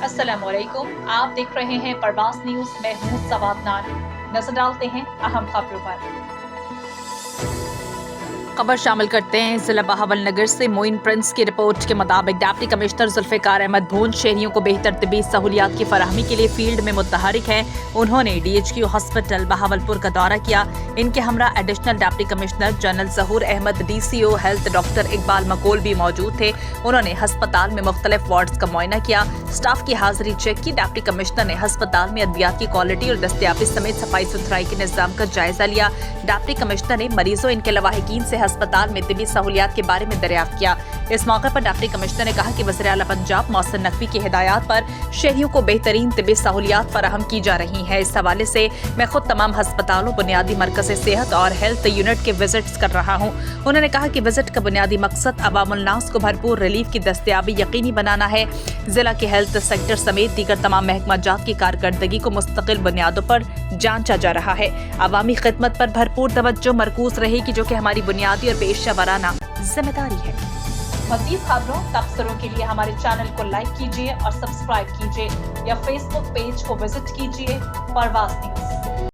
अस्सलाम वालेकुम। आप देख रहे हैं परवास न्यूज। मैं हूं सवाद नानी। नजर डालते हैं अहम खबरों पर। खबर शामिल करते हैं जिला बहावलनगर से। मोइन प्रिंस की रिपोर्ट के मुताबिक डिप्टी कमिश्नर जुल्फिकार अहमद भूंज शहरियों को बेहतर तिब्बी सहूलियात की फराहमी के लिए फील्ड में मुतहरिक हैं। उन्होंने DHQ हॉस्पिटल बहावलपुर का दौरा किया। इनके हमरा additional deputy commissioner general Zahoor Ahmad, DCO health doctor Iqbal Makol भी मौजूद थे। उन्होंने हस्पताल में मुख्तलिफ वार्ड्स का मुआयना किया, स्टाफ की हाजिरी चेक की। डिप्टी कमिश्नर ने हस्पताल में अद्वियात की क्वालिटी और दस्तयाबी समेत सफाई सुथराई के निज़ाम का जायजा लिया। डिप्टी कमिश्नर ने मरीजों इनके लवाहिकीन से अस्पताल में तिब्बी सहूलियात के बारे में दरियाफ्त किया। इस मौके पर डिप्टी कमिश्नर ने कहा कि वज़ीर आला पंजाब मोहसिन नकवी की हिदायत पर शहरियों को बेहतरीन तिब्बी सहूलियात फराहम की जा रही हैं। इस हवाले से मैं खुद तमाम हस्पतालों, बुनियादी मरकज़ सेहत और हेल्थ यूनिट के विजिट्स कर रहा हूँ। उन्होंने कहा कि विजिट का बुनियादी मकसद अवामुल नास को भरपूर रिलीफ की दस्तयाबी यकीनी बनाना है। जिला के हेल्थ सेक्टर समेत दीगर तमाम महकमा जात की कारकर्दगी को मुस्तकिल बुनियादों पर जांचा जा रहा है। अवामी खिदमत पर भरपूर तवज्जो मरकूज रहेगी, जो कि हमारी बुनियादी और पेशा वराना जिम्मेदारी है। मज़ीद खबरों तबसरों के लिए हमारे चैनल को लाइक कीजिए और सब्सक्राइब कीजिए या फेसबुक पेज को विजिट कीजिए परवास न्यूज।